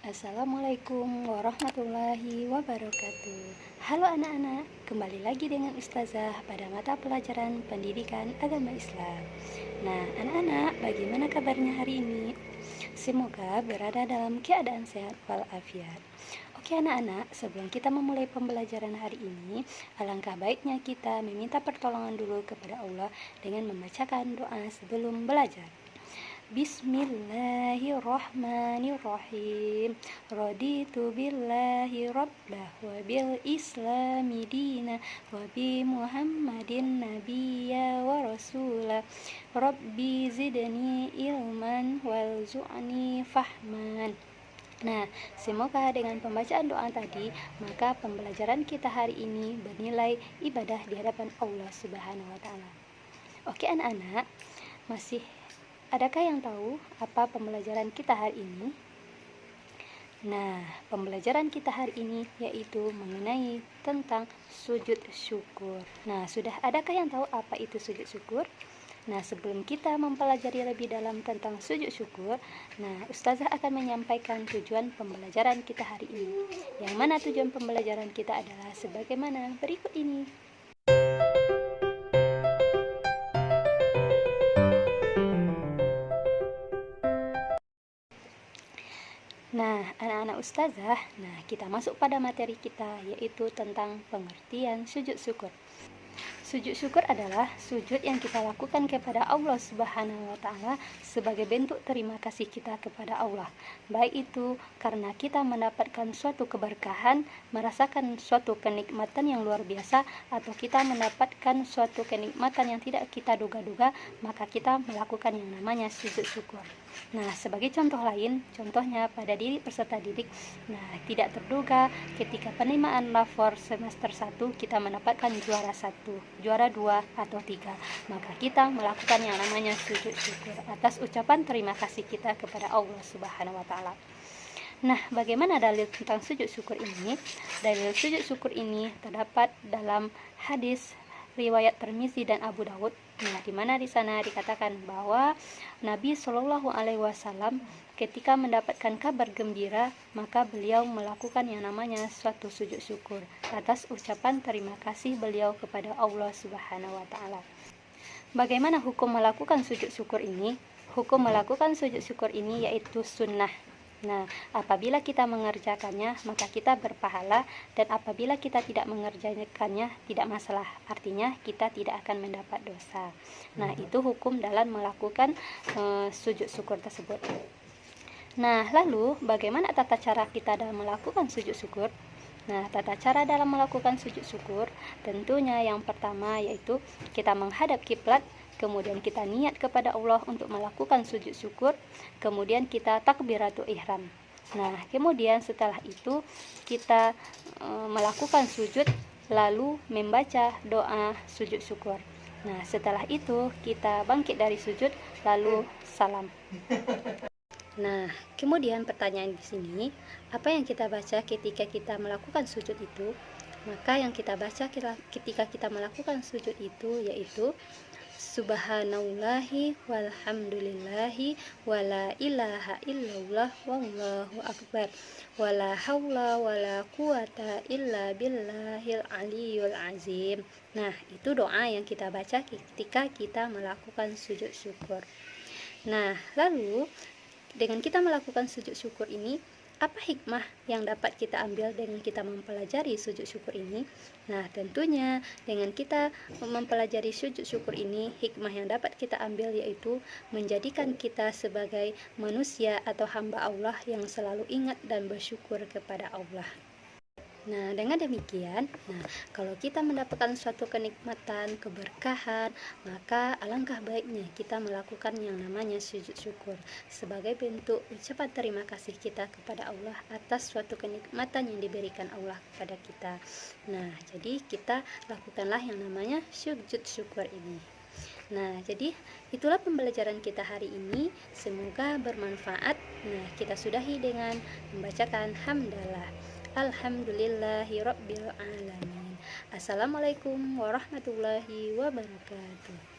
Assalamualaikum warahmatullahi wabarakatuh. Halo anak-anak, kembali lagi dengan Ustazah pada mata pelajaran Pendidikan Agama Islam. Nah, anak-anak, bagaimana kabarnya hari ini? Semoga berada dalam keadaan sehat walafiat. Oke anak-anak, sebelum kita memulai pembelajaran hari ini, alangkah baiknya kita meminta pertolongan dulu kepada Allah dengan membacakan doa sebelum belajar. Bismillahirrahmanirrahim. Raditu billahi rabbah wa bil islami dina wa bi Muhammadin nabiyya wa rasula. Rabbi zidni ilman walzu'ni fahman. Nah, semoga dengan pembacaan doa tadi, maka pembelajaran kita hari ini bernilai ibadah di hadapan Allah Subhanahu wa taala. Oke anak-anak, adakah yang tahu apa pembelajaran kita hari ini? Nah, pembelajaran kita hari ini yaitu mengenai tentang sujud syukur. Nah, adakah yang tahu apa itu sujud syukur? Nah, sebelum kita mempelajari lebih dalam tentang sujud syukur, Ustazah akan menyampaikan tujuan pembelajaran kita hari ini. Yang mana tujuan pembelajaran kita adalah sebagaimana berikut ini. Nah, anak-anak Ustazah, kita masuk pada materi kita, yaitu tentang pengertian sujud syukur. Sujud syukur adalah sujud yang kita lakukan kepada Allah Subhanahu wa taala sebagai bentuk terima kasih kita kepada Allah. Baik itu karena kita mendapatkan suatu keberkahan, merasakan suatu kenikmatan yang luar biasa, atau kita mendapatkan suatu kenikmatan yang tidak kita duga-duga, maka kita melakukan yang namanya sujud syukur. Nah, sebagai contohnya pada diri peserta didik, tidak terduga ketika penerimaan lapor semester 1 kita mendapatkan juara 1, juara 2 atau 3, maka kita melakukan yang namanya sujud syukur atas ucapan terima kasih kita kepada Allah Subhanahu wa taala. Nah, bagaimana dalil tentang sujud syukur ini? Dalil sujud syukur ini terdapat dalam hadis riwayat Tirmizi dan Abu Daud. Di mana di sana dikatakan bahwa Nabi Shallallahu alaihi wasallam ketika mendapatkan kabar gembira, maka beliau melakukan yang namanya suatu sujud syukur atas ucapan terima kasih beliau kepada Allah Subhanahu wa taala. Bagaimana hukum melakukan sujud syukur ini? Hukum melakukan sujud syukur ini yaitu sunnah. Apabila kita mengerjakannya, maka kita berpahala, dan apabila kita tidak mengerjakannya, tidak masalah. Artinya kita tidak akan mendapat dosa. Itu hukum dalam melakukan sujud syukur tersebut. Lalu bagaimana tata cara kita dalam melakukan sujud syukur? Tata cara dalam melakukan sujud syukur tentunya yang pertama yaitu kita menghadap kiblat, kemudian kita niat kepada Allah untuk melakukan sujud syukur, kemudian kita takbiratul ihram. Kemudian setelah itu kita melakukan sujud, lalu membaca doa sujud syukur. Setelah itu kita bangkit dari sujud, lalu salam. Kemudian pertanyaan di sini, apa yang kita baca ketika kita melakukan sujud itu? Maka yang kita baca ketika kita melakukan sujud itu yaitu Subhanallahi walhamdulillahi wala ilaha illallah wallahu akbar wala haula wala quwata illa billahil aliyul azim. Itu doa yang kita baca ketika kita melakukan sujud syukur. Lalu dengan kita melakukan sujud syukur ini, apa hikmah yang dapat kita ambil dengan kita mempelajari sujud syukur ini? Tentunya dengan kita mempelajari sujud syukur ini, hikmah yang dapat kita ambil yaitu menjadikan kita sebagai manusia atau hamba Allah yang selalu ingat dan bersyukur kepada Allah. Dengan demikian, kalau kita mendapatkan suatu kenikmatan, keberkahan, maka alangkah baiknya kita melakukan yang namanya sujud syukur sebagai bentuk ucapan terima kasih kita kepada Allah atas suatu kenikmatan yang diberikan Allah kepada kita. Jadi kita lakukanlah yang namanya sujud syukur ini. Jadi itulah pembelajaran kita hari ini. Semoga bermanfaat. Kita sudahi dengan membacakan hamdalah. Alhamdulillahirabbil alamin. Assalamualaikum warahmatullahi wabarakatuh.